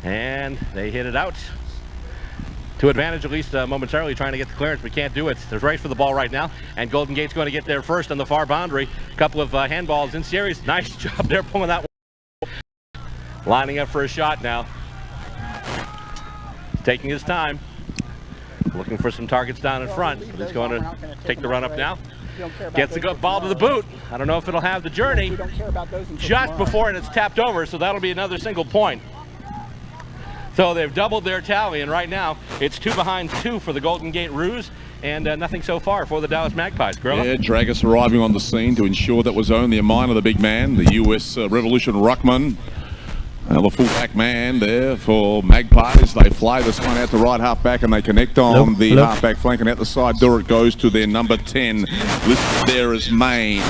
And they hit it out. To advantage, at least momentarily, trying to get the clearance, but can't do it. There's race for the ball right now, and Golden Gate's going to get there first on the far boundary. A couple of handballs in series. Nice job there pulling that one. Lining up for a shot now. Taking his time. Looking for some targets down in front, but he's going to take the run up now. Gets the ball to the boot. I don't know if it'll have the journey just before, and it's tapped over, so that'll be another single point. So they've doubled their tally, and right now it's 2 behind 2 for the Golden Gate Roos, and nothing so far for the Dallas Magpies. Gorilla? Yeah, Dragus arriving on the scene to ensure that was only a minor, the big man, the US Revolution Ruckman. The fullback man there for Magpies. They fly this one out to right halfback and they connect on the halfback flank, and out the side door it goes to their number 10. Listed there as Maine.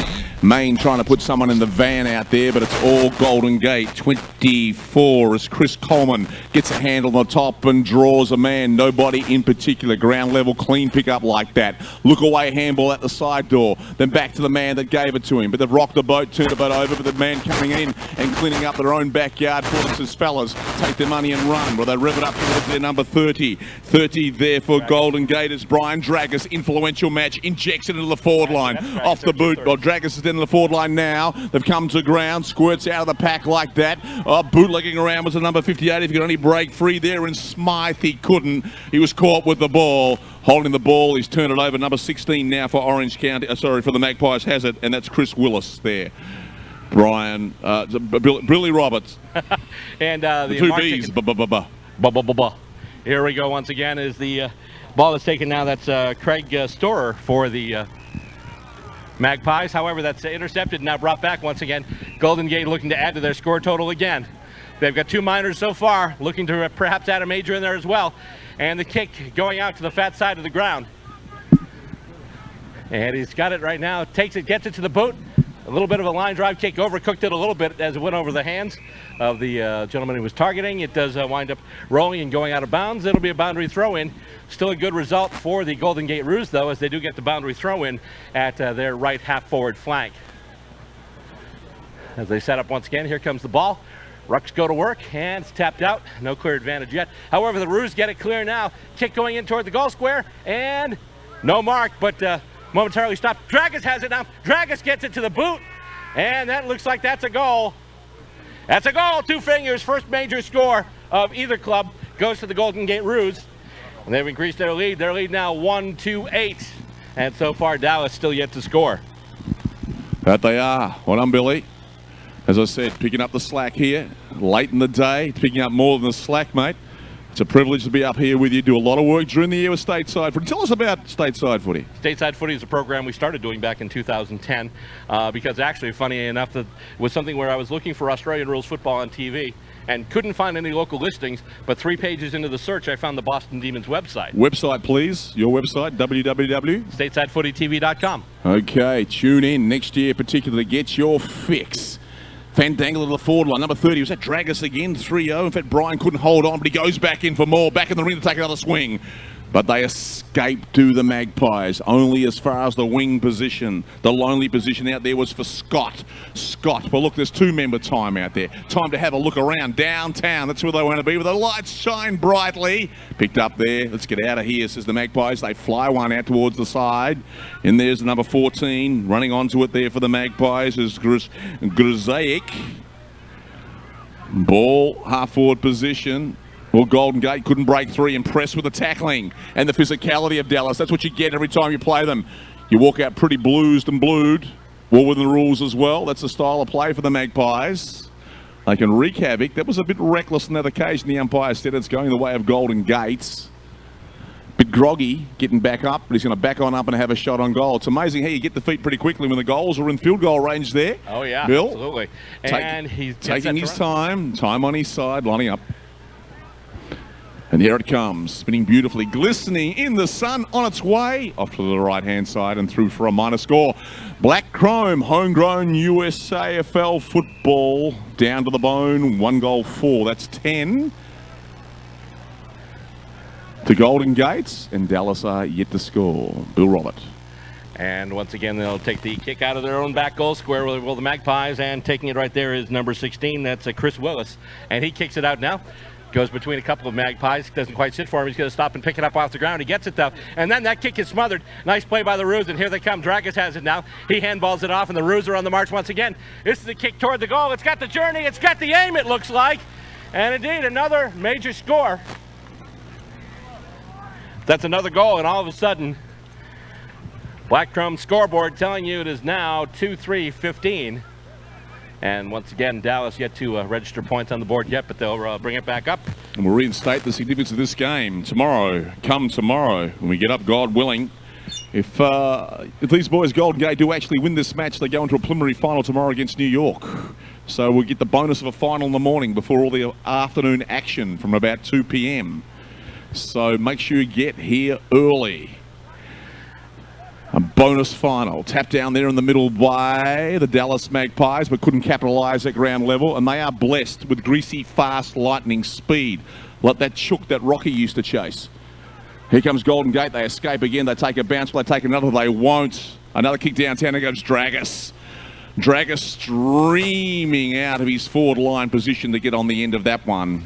Maine trying to put someone in the van out there, but it's all Golden Gate. 24 as Chris Coleman gets a hand on the top and draws a man. Nobody in particular. Ground level clean pickup like that. Look away handball at the side door. Then back to the man that gave it to him. But they've rocked the boat, turned the boat over, but the man coming in and cleaning up their own backyard for them says, fellas, take their money and run. Well, they rev it up towards their number 30. 30 there for Golden Gate as Brian Dragus, influential match, injects it into the forward line. Off the boot. Well, Dragus is in the forward line now. They've come to ground, squirts out of the pack like that. Bootlegging around was the number 58. If he could only break free there, and Smythe he couldn't. He was caught with the ball. Holding the ball, he's turned it over. Number 16 now for Orange County. For the Magpies has it, and that's Chris Willis there. Brian, Billy Roberts. And the two B's. Here we go once again is the ball that's taken now. That's Craig Storer for the Magpies. However, that's intercepted and now brought back once again. Golden Gate looking to add to their score total again. They've got 2 minors so far, looking to perhaps add a major in there as well. And the kick going out to the fat side of the ground. And he's got it right now. Takes it, gets it to the boot. A little bit of a line drive kick, overcooked it a little bit as it went over the hands of the gentleman who was targeting. It does wind up rolling and going out of bounds. It'll be a boundary throw-in. Still a good result for the Golden Gate Roos, though, as they do get the boundary throw-in at their right half-forward flank. As they set up once again, here comes the ball. Rucks go to work, and it's tapped out. No clear advantage yet. However, the Roos get it clear now. Kick going in toward the goal square, and no mark, but momentarily stopped. Dragus has it now. Dragus gets it to the boot, and that looks like that's a goal. That's a goal. 2 fingers. First major score of either club goes to the Golden Gate Roos. And they've increased their lead. Their lead now 1-2-8. And so far, Dallas still yet to score. That they are. Well done, Billy. As I said, picking up the slack here. Late in the day, picking up more than the slack, mate. It's a privilege to be up here with you. Do a lot of work during the year with Stateside Footy. Tell us about Stateside Footy. Stateside Footy is a program we started doing back in 2010 because actually, funny enough, that was something where I was looking for Australian rules football on TV and couldn't find any local listings, but 3 pages into the search, I found the Boston Demons website. Website, please. Your website, www. StatesideFootyTV.com. Okay, tune in next year particularly. Get your fix. Fandangle to the forward line. Number 30 was that Dragus again, 3-0. In fact, Brian couldn't hold on, but he goes back in for more. Back in the ring to take another swing. But they escape to the Magpies, only as far as the wing position. The lonely position out there was for Scott. Scott, well, look, there's 2 member time out there. Time to have a look around downtown. That's where they want to be, where the lights shine brightly. Picked up there. Let's get out of here, says the Magpies. They fly one out towards the side. And there's the number 14 running onto it there for the Magpies is Grzaik. Ball, half-forward position. Well, Golden Gate couldn't break 3. Impressed with the tackling and the physicality of Dallas. That's what you get every time you play them. You walk out pretty bluesed and blued. Well within the rules as well. That's the style of play for the Magpies. They can wreak havoc. That was a bit reckless on that occasion. The umpire said it's going the way of Golden Gates. Bit groggy getting back up, but he's going to back on up and have a shot on goal. It's amazing how you get the feet pretty quickly when the goals are in field goal range there. Oh, yeah, Bill, absolutely. And he's taking his time on his side, lining up. And here it comes, spinning beautifully, glistening in the sun, on its way off to the right-hand side and through for a minor score. Black Chrome, homegrown USAFL football, down to the bone, 1 goal 4. That's 10 to Golden Gates, and Dallas are yet to score. Bill Robert. And once again, they'll take the kick out of their own back goal square with the Magpies, and taking it right there is number 16. That's Chris Willis, and he kicks it out now. Goes between a couple of Magpies. Doesn't quite sit for him. He's going to stop and pick it up off the ground. He gets it, though. And then that kick is smothered. Nice play by the Roos, and here they come. Dragus has it now. He handballs it off, and the Roos are on the march once again. This is a kick toward the goal. It's got the journey. It's got the aim, it looks like. And indeed, another major score. That's another goal, and all of a sudden, Black Chrome scoreboard telling you it is now 2-3-15. And once again, Dallas yet to register points on the board yet, but they'll bring it back up. And we'll reinstate the significance of this game tomorrow. Come tomorrow, when we get up, God willing. If these boys, Golden Gate, do actually win this match, they go into a preliminary final tomorrow against New York. So we'll get the bonus of a final in the morning before all the afternoon action from about 2 p.m. So make sure you get here early. A bonus final. Tap down there in the middle by the Dallas Magpies, but couldn't capitalise at ground level. And they are blessed with greasy, fast, lightning speed. Like that chook that Rocky used to chase. Here comes Golden Gate. They escape again. They take a bounce. Will they take another? They won't. Another kick downtown. There goes Dragus. Dragus streaming out of his forward line position to get on the end of that one.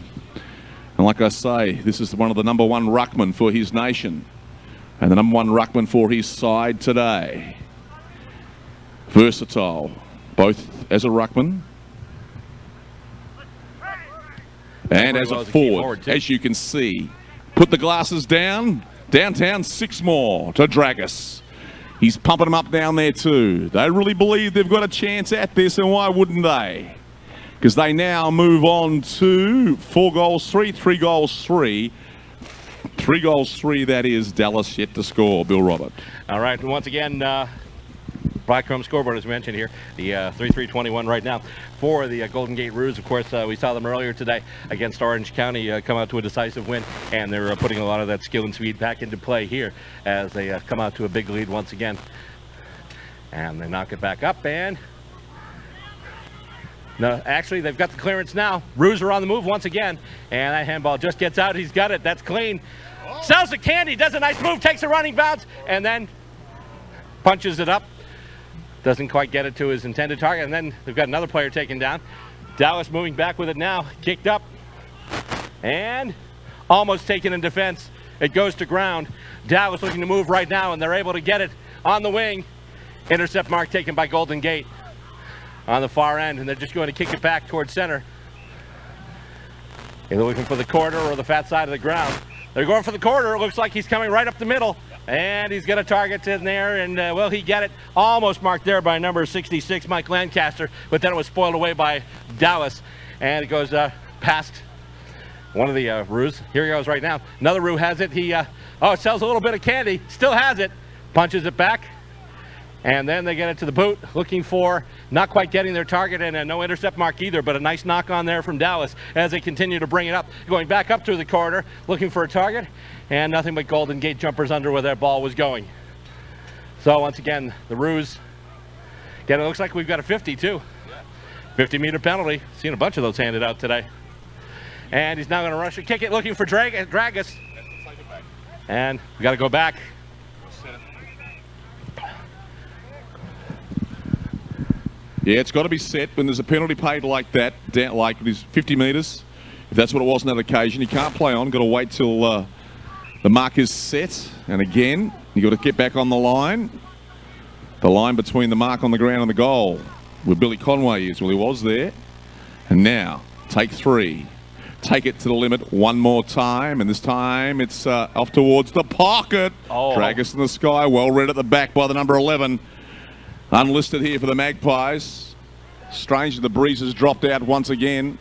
And like I say, this is one of the #1 ruckman for his nation. And the #1 ruckman for his side today. Versatile, both as a ruckman and as a forward, as you can see. Put the glasses down. Downtown, 6 more to Dragus. He's pumping them up down there too. They really believe they've got a chance at this, and why wouldn't they? Because they now move on to 4 goals, 3, 3 goals, 3. 3 goals, 3, that is. Dallas yet to score. Bill Robert. All right, and once again, Black Chrome scoreboard as mentioned here, the 3-3-21 right now for the Golden Gate Roos. Of course, we saw them earlier today against Orange County come out to a decisive win, and they're putting a lot of that skill and speed back into play here as they come out to a big lead once again. And they knock it back up, and no, actually, they've got the clearance now. Roos are on the move once again, and that handball just gets out. He's got it. That's clean. Sells the candy, does a nice move, takes a running bounce, and then punches it up. Doesn't quite get it to his intended target, and then they've got another player taken down. Dallas moving back with it now, kicked up, and almost taken in defense. It goes to ground. Dallas looking to move right now, and they're able to get it on the wing. Intercept mark taken by Golden Gate on the far end, and they're just going to kick it back towards center. Either looking for the corner or the fat side of the ground. They're going for the corner. It looks like he's coming right up the middle, and he's got a target in there, and will he get it? Almost marked there by number 66, Mike Lancaster, but then it was spoiled away by Dallas, and it goes past one of the Roos. Here he goes right now. Another Roo has it. He sells a little bit of candy, still has it, punches it back. And then they get it to the boot, looking for, not quite getting their target, and no intercept mark either, but a nice knock on there from Dallas as they continue to bring it up. Going back up through the corridor, looking for a target, and nothing but Golden Gate jumpers under where that ball was going. So once again, the Roos, again, it looks like we've got a 50 too. 50-meter penalty. Seen a bunch of those handed out today. And he's now going to rush and kick it, looking for Dragus. And we got to go back. Yeah, it's got to be set when there's a penalty paid like that, down, like it is 50 metres. If that's what it was on that occasion, you can't play on. Got to wait till the mark is set. And again, you got to get back on the line. The line between the mark on the ground and the goal, where Billy Conway is. Well, he was there. And now, take 3. Take it to the limit one more time, and this time it's off towards the pocket. Dragus in the sky, well read at the back by the number 11. Unlisted here for the Magpies. Strange that the breeze has dropped out once again.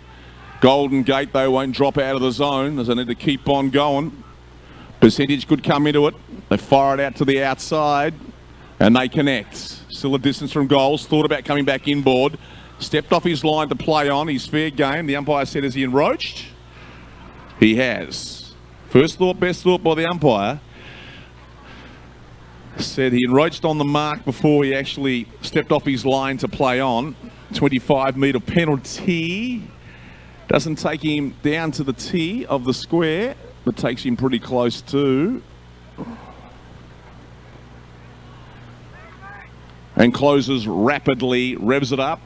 Golden Gate, they won't drop out of the zone as they need to keep on going. Percentage could come into it. They fire it out to the outside, and they connect. Still a distance from goals. Thought about coming back inboard. Stepped off his line to play on. He's fair game. The umpire said, has he encroached? He has. First thought, best thought by the umpire. Said he encroached on the mark before he actually stepped off his line to play on. 25-metre penalty. Doesn't take him down to the tee of the square, but takes him pretty close too. And closes rapidly, revs it up,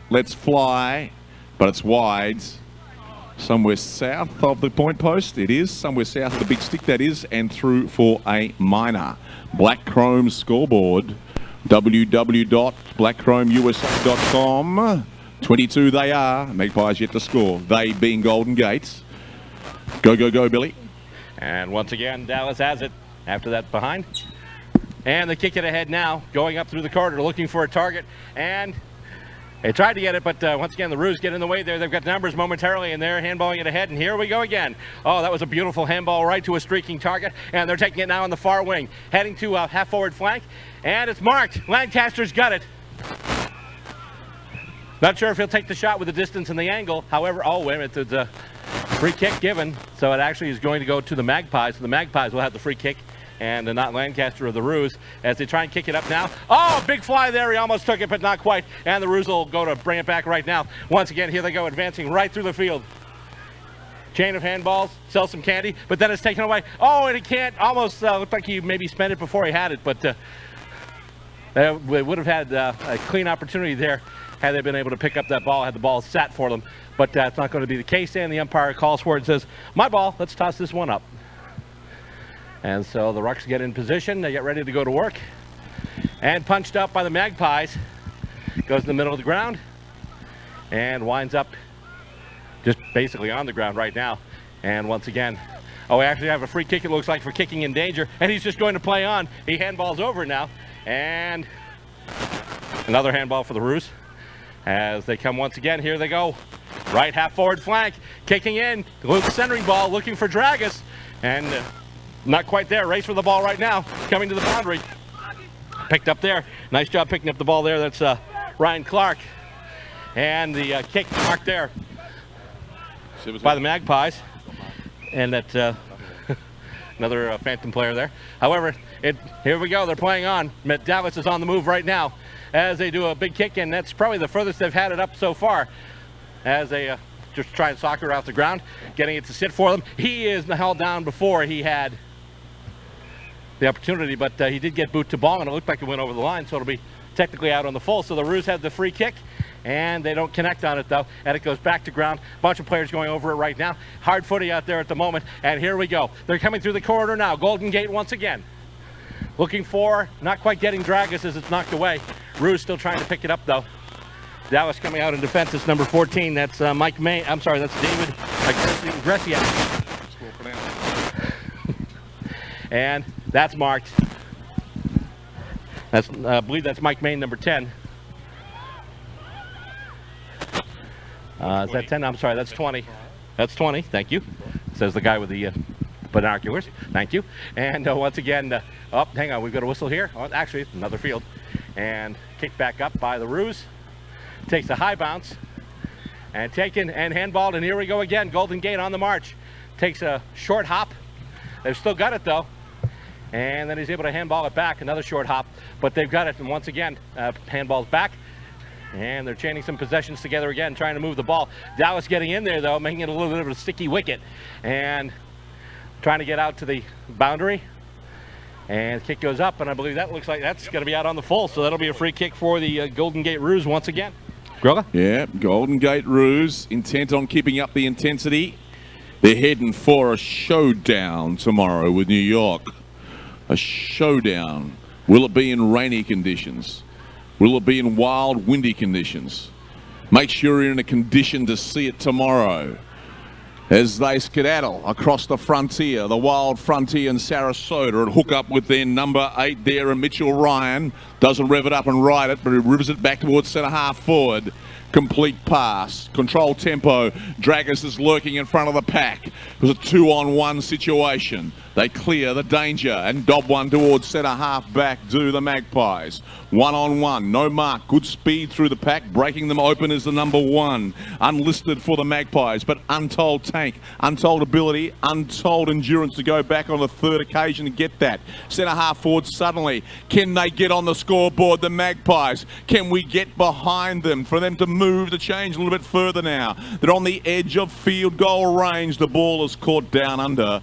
let's fly, but it's wide. somewhere south of the point post. It is somewhere south of the big stick, that is, and through for a minor. Black Chrome scoreboard, www.blackchromeusa.com. 22 they are. Magpies yet to score. They being Golden Gate. Go, go, go, Billy. And once again, Dallas has it after that behind. And they kick it ahead now, going up through the corridor, looking for a target. And they tried to get it, but once again, the Roos get in the way there. They've got numbers momentarily, and they're handballing it ahead. And here we go again. Oh, that was a beautiful handball right to a streaking target. And they're taking it now on the far wing, heading to half-forward flank. And it's marked. Lancaster's got it. Not sure if he'll take the shot with the distance and the angle. However, oh, wait a minute. There's a free kick given. So it actually is going to go to the Magpies. So the Magpies will have the free kick. And not Lancaster of the Roos as they try and kick it up now. Oh, big fly there. He almost took it, but not quite. And the Roos will go to bring it back right now. Once again, here they go, advancing right through the field. Chain of handballs, sell some candy, but then it's taken away. Oh, and he can't. Almost looked like he maybe spent it before he had it, but they would have had a clean opportunity there had they been able to pick up that ball, had the ball sat for them. But that's not going to be the case, and the umpire calls for it and says, my ball, let's toss this one up. And so the Rucks get in position, they get ready to go to work. And punched up by the Magpies. Goes in the middle of the ground and winds up just basically on the ground right now. And once again, oh, we actually have a free kick, it looks like, for kicking in danger. And he's just going to play on. He handballs over now. And another handball for the Roos. As they come once again, here they go. Right half forward flank, kicking in. Centering ball, looking for Dragus. And not quite there. Race for the ball right now. Coming to the boundary. Picked up there. Nice job picking up the ball there. That's Ryan Clark. And the kick marked there by the Magpies. And that's another Phantom player there. However, here we go. They're playing on. Dallas is on the move right now as they do a big kick. And that's probably the furthest they've had it up so far. As they just try and soccer off the ground. Getting it to sit for them. He is held down before he had the opportunity, but he did get boot to ball, and it looked like it went over the line, so it'll be technically out on the full. So the Roos have the free kick, and they don't connect on it, though, and it goes back to ground. Bunch of players going over it right now. Hard footy out there at the moment, and here we go. They're coming through the corridor now. Golden Gate once again. Looking for, not quite getting Dragus as it's knocked away. Roos still trying to pick it up, though. Dallas coming out in defense. It's number 14. That's Mike May. I'm sorry, that's David Gressiak. And that's marked. That's I believe that's Mike Main, number 10. Is that 10? I'm sorry, that's 20. That's 20. Thank you. Says the guy with the binoculars. Thank you. And once again, oh, hang on, we've got a whistle here. Oh, actually, it's another field. And kicked back up by the Roos. Takes a high bounce and taken and handballed. And here we go again. Golden Gate on the march. Takes a short hop. They've still got it though. And then he's able to handball it back. Another short hop. But they've got it. And once again, handballs back. And they're chaining some possessions together again, trying to move the ball. Dallas getting in there though, making it a little bit of a sticky wicket. And trying to get out to the boundary. And kick goes up, and I believe that looks like that's going to be out on the full. So that'll be a free kick for the Golden Gate Roos once again. Groga? Yeah, Golden Gate Roos, intent on keeping up the intensity. They're heading for a showdown tomorrow with New York. A showdown. Will it be in rainy conditions? Will it be in wild, windy conditions? Make sure you're in a condition to see it tomorrow. As they skedaddle across the frontier, the wild frontier in Sarasota, and hook up with their number 8 there, and Mitchell Ryan doesn't rev it up and ride it, but he rivers it back towards centre half forward. Complete pass, control tempo. Dragus is lurking in front of the pack. It was a 2-on-1 situation. They clear the danger and dob one towards centre half back. Do the Magpies. 1-on-1, no mark. Good speed through the pack. Breaking them open is the number 1. Unlisted for the Magpies, but untold tank, untold ability, untold endurance to go back on the third occasion and get that. Centre half forward suddenly. Can they get on the scoreboard, the Magpies? Can we get behind them for them to move the change a little bit further now? They're on the edge of field goal range. The ball is caught down under.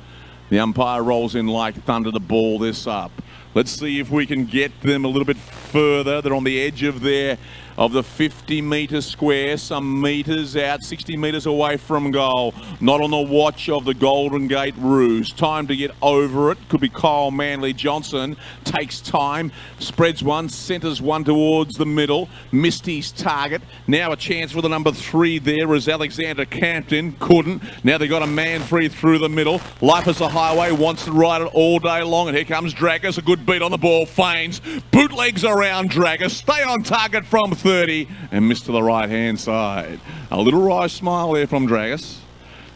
The umpire rolls in like thunder to ball this up. Let's see if we can get them a little bit further. They're on the edge of the 50-metre square, some metres out, 60 metres away from goal. Not on the watch of the Golden Gate Roos. Time to get over it. Could be Kyle Manley Johnson. Takes time, spreads one, centres one towards the middle. Missed his target. Now a chance for the number 3 there is Alexander Campton. Couldn't. Now they got a man free through the middle. Life is a highway, wants to ride it all day long. And here comes Dragus. A good beat on the ball. Feigns. Bootlegs around Dragus. Stay on target from 30 and missed to the right-hand side. A little wry smile there from Dragus.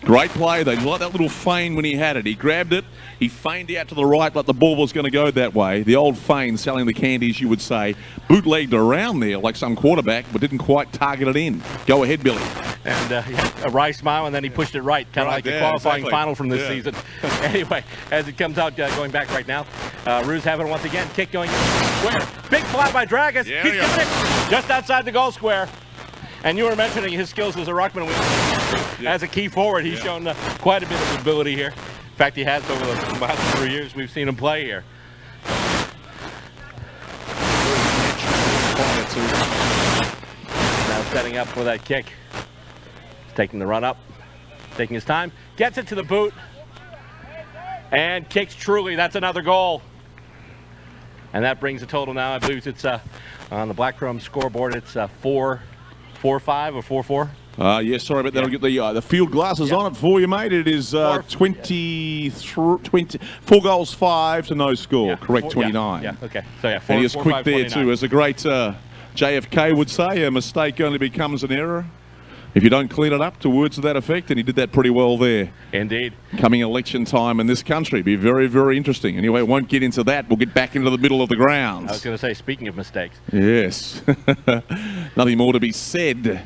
Great play. They like that little feint when he had it. He grabbed it. He feigned out to the right, but the ball was going to go that way. The old feint, selling the candies, you would say. Bootlegged around there like some quarterback, but didn't quite target it in. Go ahead, Billy. And a wry smile, and then he pushed it right, kind of like the qualifying final from this season. Anyway, as it comes out, going back right now, Roos having it once again. Kick going square. Big fly by Dragus. Yeah, He's got it just outside the goal square. And you were mentioning his skills as a ruckman. As a key forward, he's shown quite a bit of ability here. In fact, he has over the last 3 years we've seen him play here. Now setting up for that kick. He's taking the run up, taking his time, gets it to the boot, and kicks truly. That's another goal. And that brings the total now, I believe it's on the Black Chrome scoreboard, it's 4-5 or 4-4. Yes, sorry about that. I'll get the field glasses on it for you, mate. It is 20, 4 goals, 5 to no score. Correct, 29. Yeah, okay. So, yeah, 4, and he was 4, quick 5, there, 29. too. As a great JFK would say, a mistake only becomes an error if you don't clean it up, to words to that effect, and he did that pretty well there. Indeed. Coming election time in this country. Be very, very interesting. Anyway, won't get into that. We'll get back into the middle of the grounds. I was going to say, speaking of mistakes. Yes. Nothing more to be said.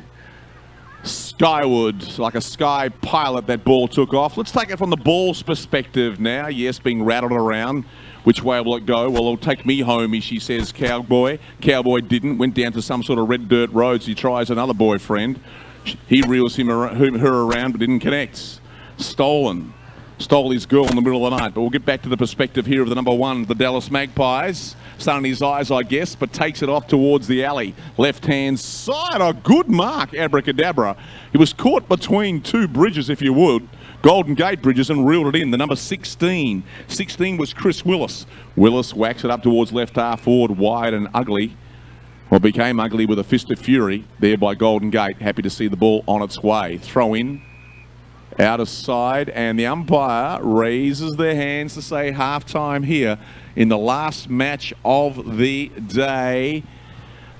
Skyward, like a sky pilot, that ball took off. Let's take it from the ball's perspective now. Yes, being rattled around. Which way will it go? Well, it'll take me home, she says, Cowboy. Cowboy didn't. Went down to some sort of red dirt roads. He tries another boyfriend. He reels her around, but didn't connect. Stolen. Stole his girl in the middle of the night. But we'll get back to the perspective here of the number 1, the Dallas Magpies. Sun in his eyes, I guess, but takes it off towards the alley. Left-hand side, a good mark, abracadabra. He was caught between 2 bridges, if you would. Golden Gate bridges, and reeled it in. The number 16. 16 was Chris Willis. Willis whacks it up towards left half forward, wide and ugly. Well, became ugly with a fist of fury there by Golden Gate. Happy to see the ball on its way. Throw in. Out of side, and the umpire raises their hands to say half-time here in the last match of the day.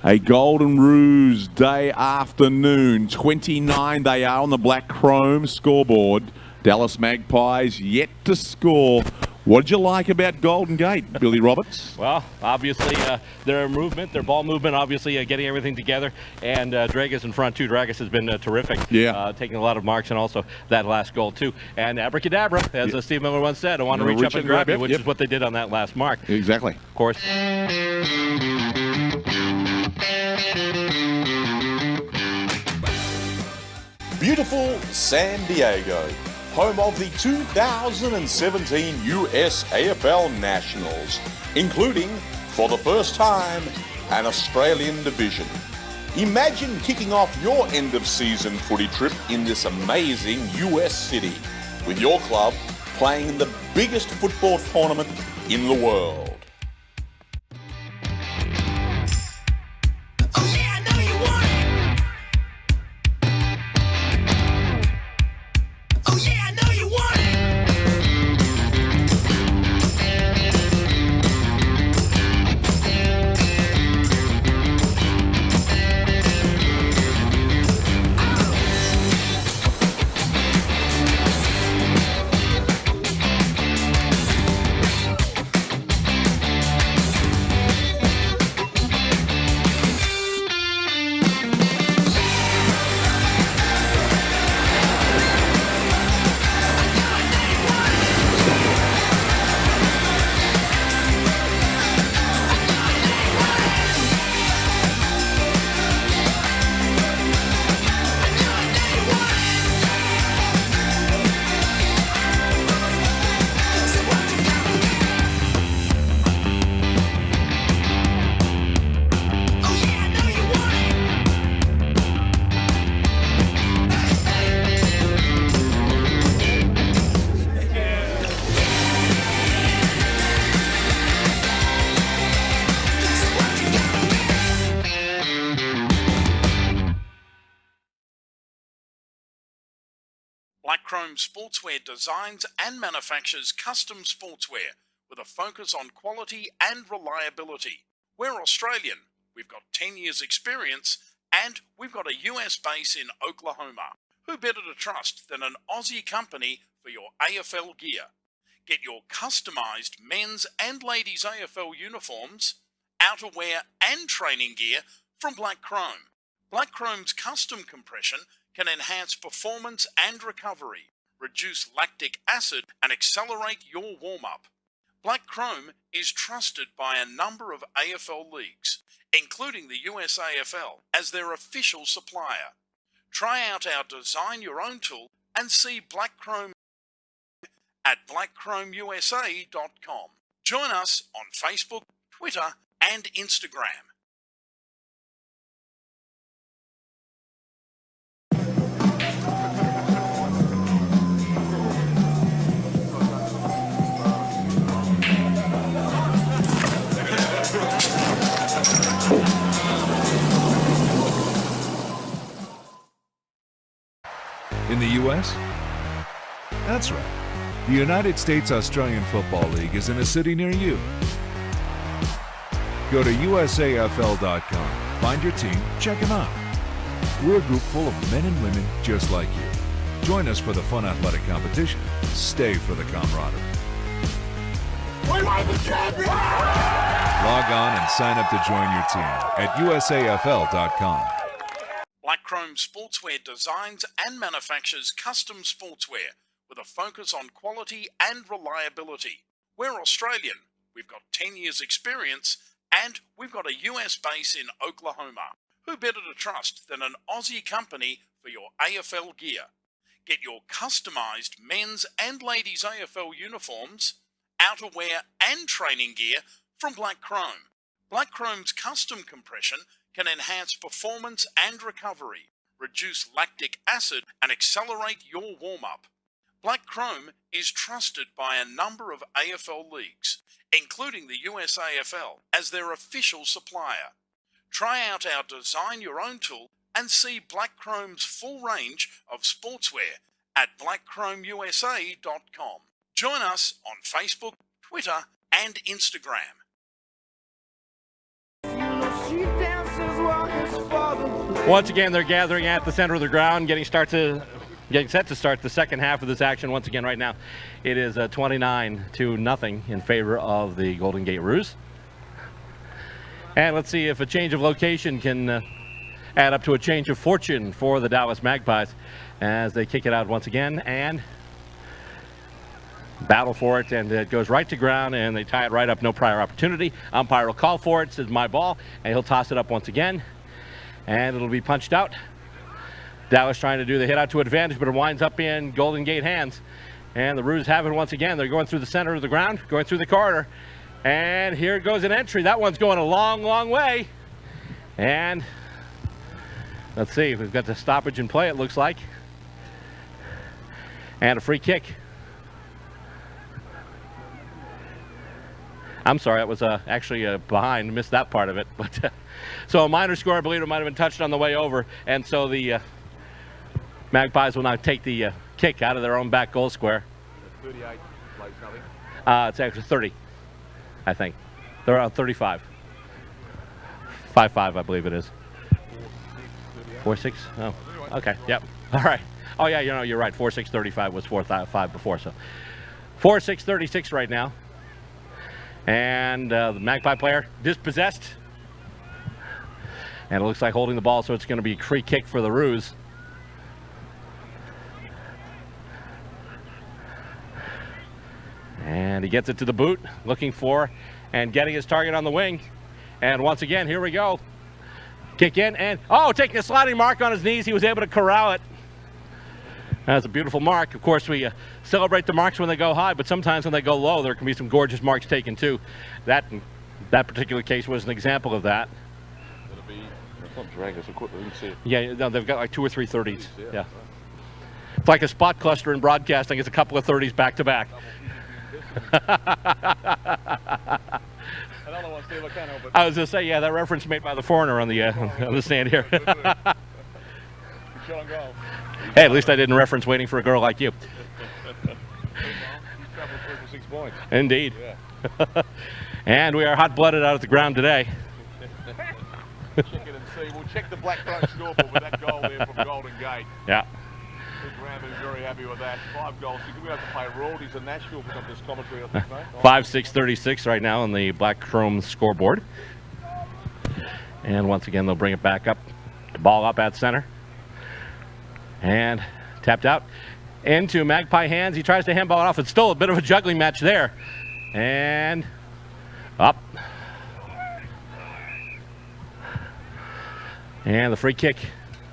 A Golden Roos Day afternoon. 29 they are on the Black Chrome scoreboard. Dallas Magpies yet to score. What did you like about Golden Gate, Billy Roberts? Well, obviously, their movement, their ball movement, obviously getting everything together. And Dragus in front, too. Dragus has been terrific. Yeah. Taking a lot of marks, and also that last goal, too. And abracadabra, as Steve Miller once said, I want to reach up and grab you, which is what they did on that last mark. Exactly. Of course. Beautiful San Diego, home of the 2017 US AFL Nationals, including, for the first time, an Australian division. Imagine kicking off your end-of-season footy trip in this amazing US city, with your club playing in the biggest football tournament in the world. Black Chrome Sportswear designs and manufactures custom sportswear with a focus on quality and reliability. We're Australian, we've got 10 years experience, and we've got a US base in Oklahoma. Who better to trust than an Aussie company for your AFL gear? Get your customized men's and ladies' AFL uniforms, outerwear and training gear from Black Chrome. Black Chrome's custom compression can enhance performance and recovery, reduce lactic acid, and accelerate your warm-up. Black Chrome is trusted by a number of AFL leagues, including the US AFL, as their official supplier. Try out our Design Your Own tool and see Black Chrome at blackchromeusa.com. Join us on Facebook, Twitter, and Instagram. In the U.S.? That's right. The United States Australian Football League is in a city near you. Go to usafl.com, find your team, check them out. We're a group full of men and women just like you. Join us for the fun athletic competition. Stay for the camaraderie. We want the champion! Log on and sign up to join your team at usafl.com. Black Chrome Sportswear designs and manufactures custom sportswear with a focus on quality and reliability. We're Australian, we've got 10 years experience, and we've got a US base in Oklahoma. Who better to trust than an Aussie company for your AFL gear? Get your customized men's and ladies' AFL uniforms, outerwear and training gear from Black Chrome. Black Chrome's custom compression can enhance performance and recovery, reduce lactic acid, and accelerate your warm-up. Black Chrome is trusted by a number of AFL leagues, including the US AFL, as their official supplier. Try out our Design Your Own tool and see Black Chrome's full range of sportswear at blackchromeusa.com. Join us on Facebook, Twitter, and Instagram. Once again, they're gathering at the center of the ground, getting set to start the second half of this action. Once again, right now, it is 29-0 in favor of the Golden Gate Roos. And let's see if a change of location can add up to a change of fortune for the Dallas Magpies as they kick it out once again and battle for it, and it goes right to ground, and they tie it right up. No prior opportunity. Umpire will call for it, says my ball, and he'll toss it up once again, and it'll be punched out. Dallas trying to do the hit out to advantage, but it winds up in Golden Gate hands, and the Roos have it once again. They're going through the center of the ground, going through the corridor, and here goes an entry. That one's going a long way, and let's see, we've got the stoppage in play, it looks like, and a free kick. I'm sorry, that was actually behind. Missed that part of it. But so a minor score, I believe it might have been touched on the way over. And so the Magpies will now take the kick out of their own back goal square. 38, like something. It's actually 30, I think. They're around 35. 5-5, I believe it is. 4-6? Oh, okay, yep. All right. Oh, yeah, you're right. 4-6-35 was 4-5 before. So 4-6-36 right now. And the Magpie player dispossessed. And it looks like holding the ball, so it's going to be a free kick for the Roos. And he gets it to the boot, looking for and getting his target on the wing. And once again, here we go. Kick in and, oh, taking a sliding mark on his knees. He was able to corral it. That's a beautiful mark. Of course, we celebrate the marks when they go high, but sometimes when they go low, there can be some gorgeous marks taken too. That particular case was an example of that. It'll be, it's not drag, it's a quick, let me see it. Yeah, no, they've got like 2 or 3 30s. Yeah. It's like a spot cluster in broadcasting. It's a couple of 30s back to back. I was going to say, yeah, that reference made by the foreigner on the stand here. Hey, at least I didn't reference Waiting for a Girl Like You. Indeed. Yeah. And we are hot-blooded out at the ground today. Check it and see. We'll check the Black Chrome scoreboard with that goal there from Golden Gate. Yeah. Rambo's very happy with that. 5 goals. You're going to have to pay royalties in Nashville for some of this commentary, I think, mate. 5-6-36 right now on the Black Chrome scoreboard. And once again, they'll bring it back up. The ball up at center. And tapped out into Magpie hands. He tries to handball it off. It's still a bit of a juggling match there. And up. And the free kick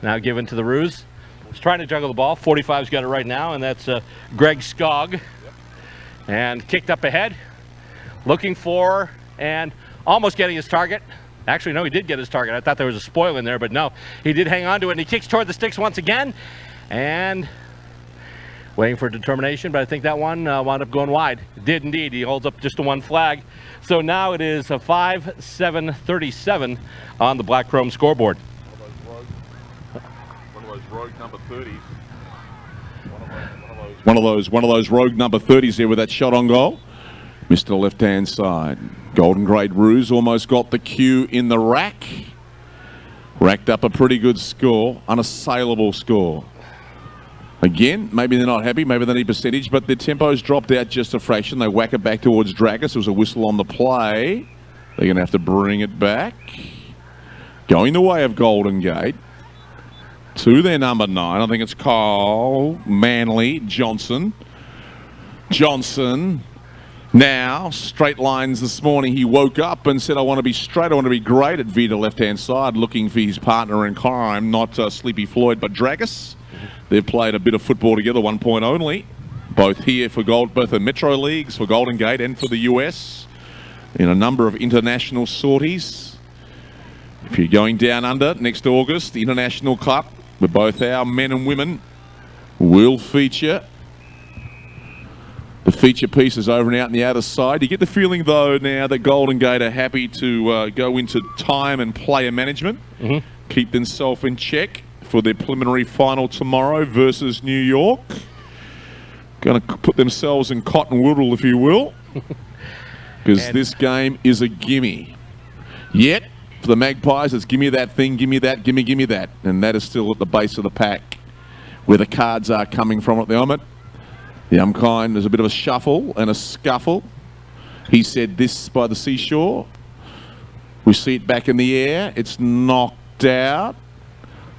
now given to the Ruse. He's trying to juggle the ball. 45's got it right now, and that's Greg Skog. Yep. And kicked up ahead. Looking for and almost getting his target. Actually, no, he did get his target. I thought there was a spoil in there, but no. He did hang on to it, and he kicks toward the sticks once again. And waiting for determination, but I think that one wound up going wide. It did indeed. He holds up just the one flag. So now it is a 5-7-37 on the Black Chrome scoreboard. One of those rogue number 30s. One of those rogue number 30s there with that shot on goal. Missed the left-hand side. Golden Grade Ruse almost got the cue in the rack. Racked up a pretty good score, unassailable score. Again, maybe they're not happy, maybe they need percentage, but their tempo's dropped out just a fraction. They whack it back towards Dragus. There was a whistle on the play. They're going to have to bring it back. Going the way of Golden Gate. To their number 9. I think it's Kyle Manley Johnson. Johnson. Now, straight lines this morning. He woke up and said, I want to be straight, I want to be great at Vita left-hand side, looking for his partner in crime, not Sleepy Floyd, but Dragus. They've played a bit of football together, 1 point only. Both here for both the Metro Leagues, for Golden Gate and for the US, in a number of international sorties. If you're going down under next August, the International Cup, where both our men and women will feature. The feature pieces over and out on the outer side. You get the feeling, though, now that Golden Gate are happy to go into time and player management, keep themselves in check for their preliminary final tomorrow versus New York. Going to put themselves in cotton wool, if you will, because this game is a gimme. Yet, for the Magpies, it's gimme that thing, gimme that, gimme that. And that is still at the base of the pack, where the cards are coming from at the moment. The umpire, there's a bit of a shuffle and a scuffle. He said this by the seashore. We see it back in the air. It's knocked out.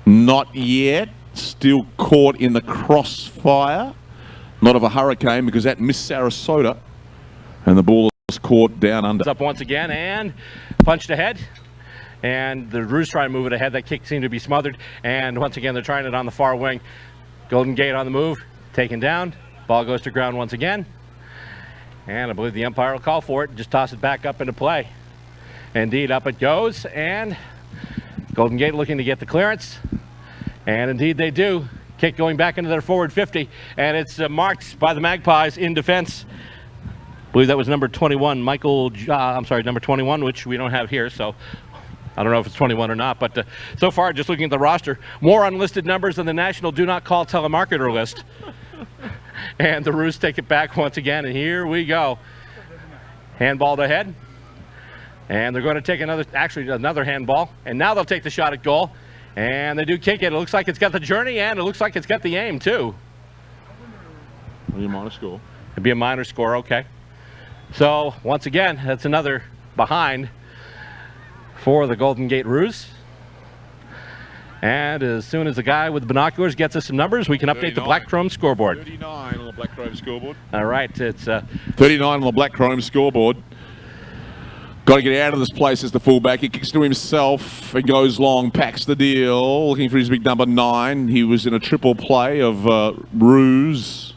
Not yet. Still caught in the crossfire. Not of a hurricane, because that missed Sarasota. And the ball is caught down under. Up once again and punched ahead. And the Ruse trying to move it ahead. That kick seemed to be smothered. And once again, they're trying it on the far wing. Golden Gate on the move. Taken down. Ball goes to ground once again. And I believe the umpire will call for it. Just toss it back up into play. Indeed, up it goes. And Golden Gate looking to get the clearance. And indeed they do. Kick going back into their forward 50. And it's marked by the Magpies in defense. I believe that was number 21, number 21, which we don't have here. So I don't know if it's 21 or not. But so far, just looking at the roster, more unlisted numbers than the National Do Not Call Telemarketer list. And the Ruse take it back once again, and here we go. Handball to head. And they're going to take another handball. And now they'll take the shot at goal. And they do kick it. It looks like it's got the journey, and it looks like it's got the aim, too. It'll be a minor score. It'd be a minor score, okay. So, once again, that's another behind for the Golden Gate Ruse. And as soon as the guy with the binoculars gets us some numbers, we can update the Black Chrome scoreboard. 39 on the Black Chrome scoreboard. All right, it's 39 on the Black Chrome scoreboard. Got to get out of this place as the fullback. He kicks to himself and goes long, packs the deal, looking for his big number 9. He was in a triple play of Ruse.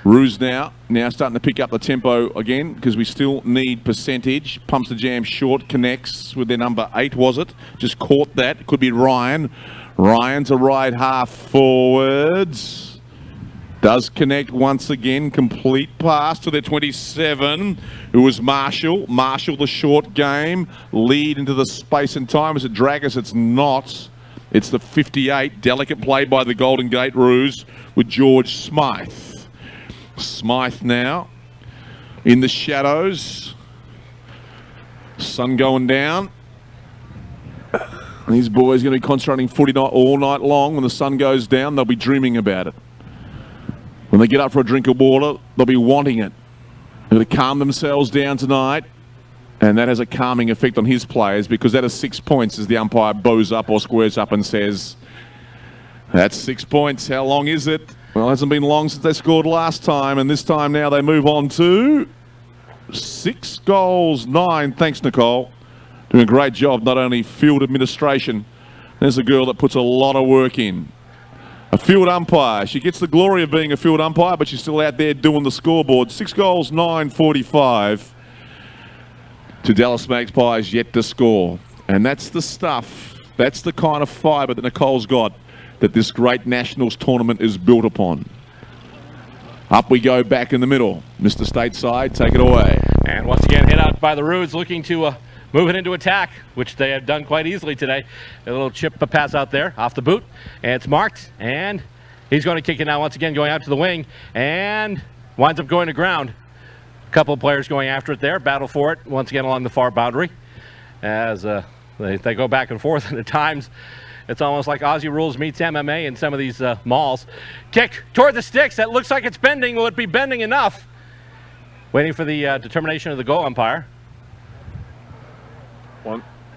Ruse now starting to pick up the tempo again, because we still need percentage. Pumps the jam short, connects with their number 8, was it? Just caught that. Could be Ryan. Ryan to right half forwards. Does connect once again. Complete pass to their 27, who was Marshall. Marshall, the short game. Lead into the space and time. Is it Dragus? It's not. It's the 58. Delicate play by the Golden Gate Roos with George Smythe. Smythe now in the shadows. Sun going down. These boys are going to be concentrating footy all night long. When the sun goes down, they'll be dreaming about it. When they get up for a drink of water, they'll be wanting it. They're going to calm themselves down tonight, and that has a calming effect on his players, because that is 6 points as the umpire bows up or squares up and says, that's 6 points. How long is it? Well, it hasn't been long since they scored last time, and this time now they move on to 6 goals, 9. Thanks, Nicole. Doing a great job, not only field administration. There's a girl that puts a lot of work in. A field umpire. She gets the glory of being a field umpire, but she's still out there doing the scoreboard. 6 goals, 9:45 to Dallas Magpies yet to score. And that's the stuff, that's the kind of fibre that Nicole's got, that this great Nationals tournament is built upon. Up we go back in the middle. Mr. Stateside, take it away. And once again, hit out by the Roos, looking to move it into attack, which they have done quite easily today. A little chip pass out there, off the boot, and it's marked, and he's going to kick it now, once again going out to the wing, and winds up going to ground. A couple of players going after it there, battle for it, once again along the far boundary, as they go back and forth, and at times it's almost like Aussie rules meets MMA in some of these malls. Kick toward the sticks, that looks like it's bending. Will it be bending enough? Waiting for the determination of the goal umpire.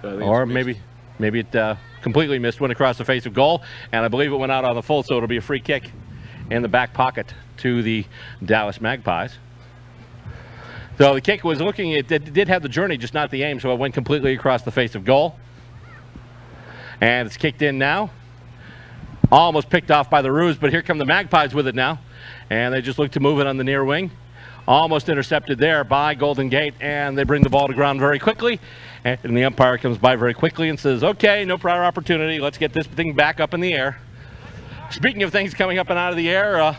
Or maybe it completely missed, went across the face of goal, and I believe it went out on the full, so it'll be a free kick in the back pocket to the Dallas Magpies. So the kick was looking, it did have the journey, just not the aim, so it went completely across the face of goal. And it's kicked in now. Almost picked off by the Roos, but here come the Magpies with it now. And they just look to move it on the near wing. Almost intercepted there by Golden Gate, and they bring the ball to ground very quickly. And the umpire comes by very quickly and says, okay, no prior opportunity. Let's get this thing back up in the air. Speaking of things coming up and out of the air, a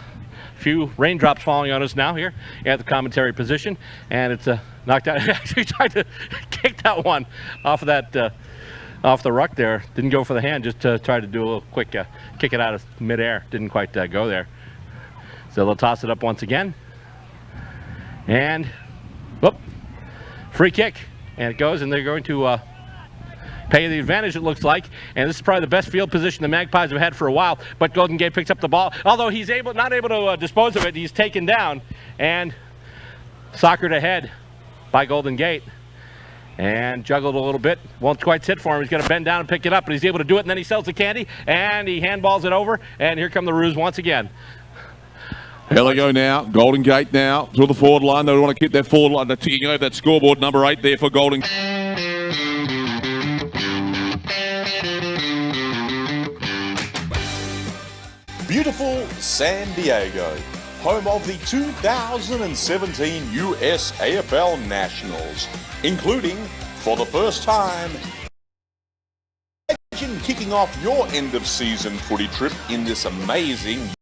few raindrops falling on us now here at the commentary position. And it's knocked out. Actually tried to kick that one off of that, off the ruck there. Didn't go for the hand, just tried to do a little quick kick it out of midair. Didn't quite go there. So they'll toss it up once again. And, whoop, free kick. And it goes, and they're going to pay the advantage, it looks like. And this is probably the best field position the Magpies have had for a while. But Golden Gate picks up the ball. Although he's not able to dispose of it, he's taken down and soccered ahead by Golden Gate. And juggled a little bit. Won't quite sit for him. He's going to bend down and pick it up, but he's able to do it, and then he sells the candy, and he handballs it over. And here come the Roos once again. Here they go now. Golden Gate now to the forward line. They want to keep that forward line. They're ticking over that scoreboard. Number 8 there for Golden. Beautiful San Diego, home of the 2017 US AFL Nationals, including, for the first time, imagine kicking off your end-of-season footy trip in this amazing